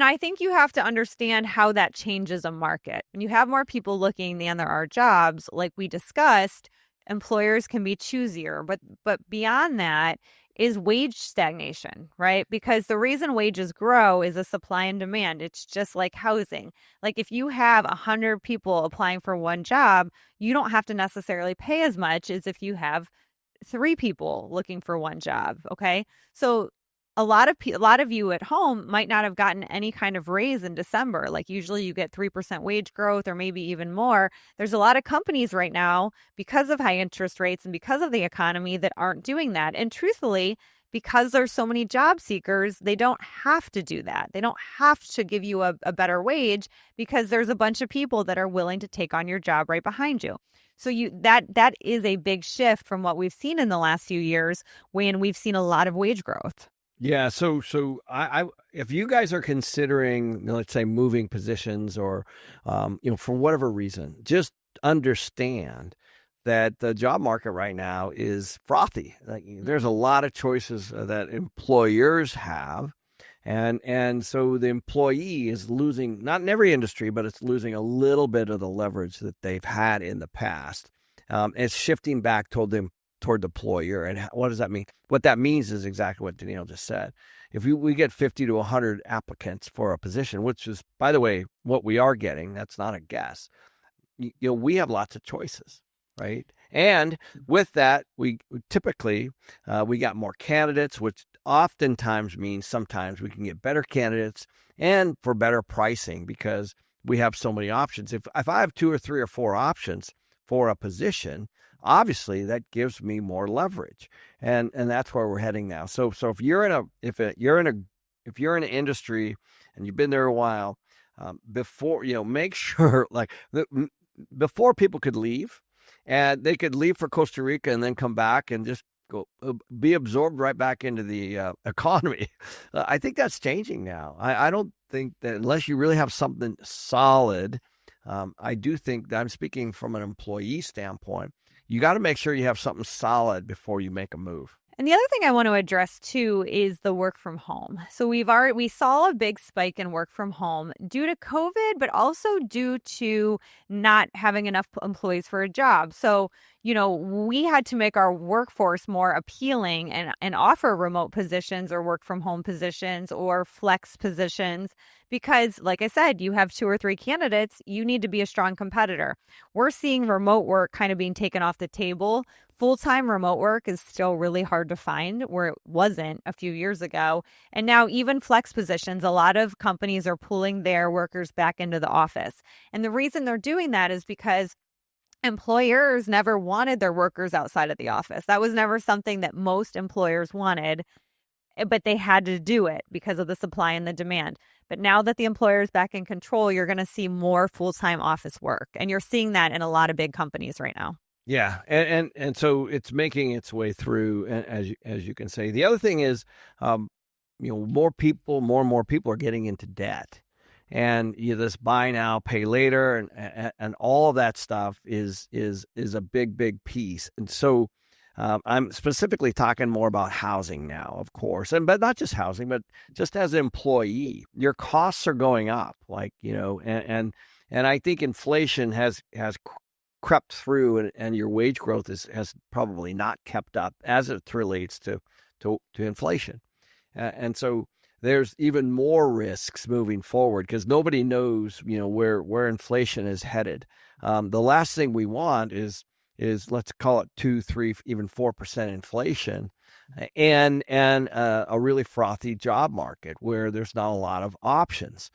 And I think you have to understand how that changes a market. When you have more people looking than there are jobs, like we discussed, employers can be choosier. But beyond that is wage stagnation, right? Because the reason wages grow is a supply and demand. It's just like housing. Like if you have 100 people applying for one job, you don't have to necessarily pay as much as if you have 3 people looking for one job. Okay. So a lot of you at home might not have gotten any kind of raise in December. Like usually you get 3% wage growth or maybe even more. There's a lot of companies right now because of high interest rates and because of the economy that aren't doing that. And truthfully, because there's so many job seekers, they don't have to do that. They don't have to give you a better wage because there's a bunch of people that are willing to take on your job right behind you. So that is a big shift from what we've seen in the last few years when we've seen a lot of wage growth. Yeah, so I if you guys are considering, let's say, moving positions or, for whatever reason, just understand that the job market right now is frothy. Like, there's a lot of choices that employers have, and so the employee is losing, not in every industry, but it's losing a little bit of the leverage that they've had in the past. It's shifting back toward the employer. And what does that mean? What that means is exactly what Danille just said. If we get 50 to 100 applicants for a position, which is, by the way, what we are getting, that's not a guess. We have lots of choices, right? And with that, we typically we got more candidates, which oftentimes means sometimes we can get better candidates and for better pricing because we have so many options. If I have 2 or 3 or 4 options for a position, obviously that gives me more leverage, and that's where we're heading now. So if you're in an industry and you've been there a while, before make sure before people could leave, and they could leave for Costa Rica and then come back and just go be absorbed right back into the economy. I think that's changing now. I don't think that unless you really have something solid. I do think that I'm speaking from an employee standpoint. You got to make sure you have something solid before you make a move. And the other thing I want to address too is the work from home. So we saw a big spike in work from home due to COVID, but also due to not having enough employees for a job. So, we had to make our workforce more appealing and offer remote positions or work from home positions or flex positions because, like I said, you have 2 or 3 candidates, you need to be a strong competitor. We're seeing remote work kind of being taken off the table. Full-time remote work is still really hard to find where it wasn't a few years ago. And now even flex positions, a lot of companies are pulling their workers back into the office. And the reason they're doing that is because employers never wanted their workers outside of the office. That was never something that most employers wanted, but they had to do it because of the supply and the demand. But now that the employer is back in control, you're going to see more full-time office work. And you're seeing that in a lot of big companies right now. Yeah, and so it's making its way through, as you can say. The other thing is, more and more people are getting into debt, and this buy now, pay later, and all of that stuff is a big piece. And so, I'm specifically talking more about housing now, of course, but not just housing, but just as an employee, your costs are going up, and I think inflation has crept through, and your wage growth has probably not kept up as it relates to inflation. And so there's even more risks moving forward because nobody knows, where inflation is headed. The last thing we want is let's call it 2, 3, even 4% inflation, and a really frothy job market where there's not a lot of options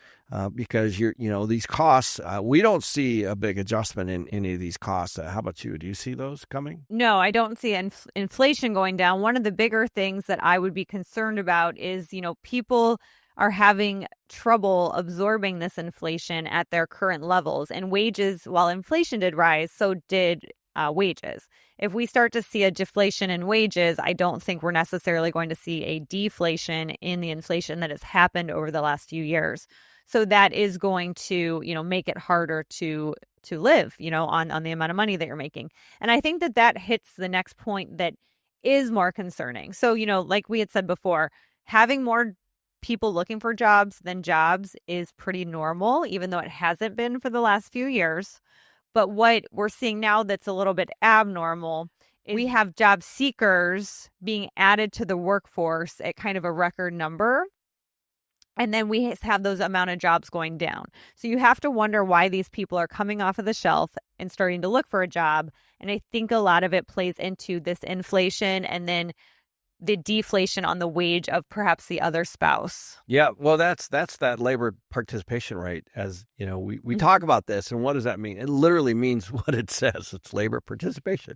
because these costs. We don't see a big adjustment in any of these costs. How about you? Do you see those coming? No, I don't see inflation going down. One of the bigger things that I would be concerned about is, people are having trouble absorbing this inflation at their current levels. And wages, while inflation did rise, so did wages. If we start to see a deflation in wages, I don't think we're necessarily going to see a deflation in the inflation that has happened over the last few years. So that is going to, make it harder to live, on the amount of money that you're making. And I think that hits the next point that is more concerning. So, like we had said before, having more people looking for jobs than jobs is pretty normal, even though it hasn't been for the last few years. But what we're seeing now that's a little bit abnormal is we have job seekers being added to the workforce at kind of a record number. And then we have those amount of jobs going down. So you have to wonder why these people are coming off of the shelf and starting to look for a job. And I think a lot of it plays into this inflation and then the deflation on the wage of perhaps the other spouse. Yeah, well, that's that labor participation rate. As you know, we talk about this, and what does that mean? It literally means what it says. It's labor participation.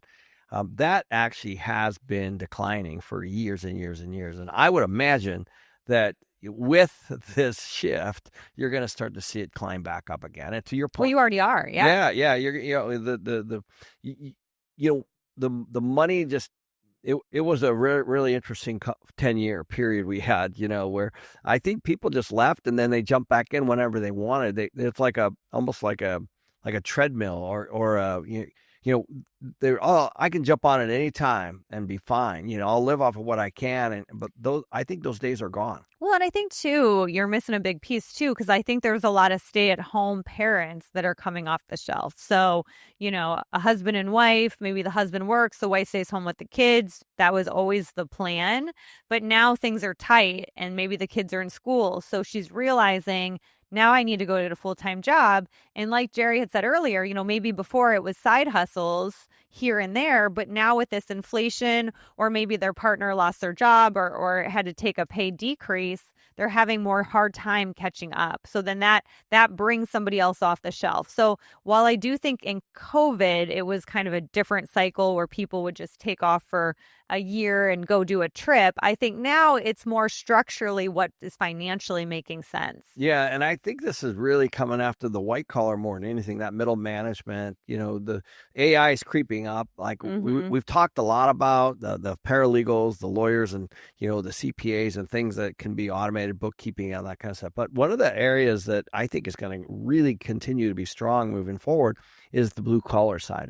That actually has been declining for years and years and years. And I would imagine that with this shift, you're going to start to see it climb back up again. And to your point, well, you already are, yeah. You're, the money just. It was a really interesting 10-year period we had, where I think people just left and then they jumped back in whenever they wanted. It's like almost like a treadmill or I can jump on it any time and be fine. I'll live off of what I can, but I think those days are gone. Well, and I think too, you're missing a big piece too, because I think there's a lot of stay-at-home parents that are coming off the shelf. So, a husband and wife, maybe the husband works, the wife stays home with the kids. That was always the plan. But now things are tight and maybe the kids are in school. So she's realizing now I need to go to a full-time job. And like Jerry had said earlier, maybe before it was side hustles here and there, but now with this inflation, or maybe their partner lost their job or had to take a pay decrease, they're having more hard time catching up. So then that brings somebody else off the shelf. So while I do think in COVID, it was kind of a different cycle where people would just take off for a year and go do a trip, I think now it's more structurally what is financially making sense. Yeah, and I think this is really coming after the white collar more than anything, that middle management. The AI is creeping up. Like we've talked a lot about the paralegals, the lawyers, and the CPAs and things that can be automated, bookkeeping and that kind of stuff. But one of the areas that I think is going to really continue to be strong moving forward is the blue collar side of it.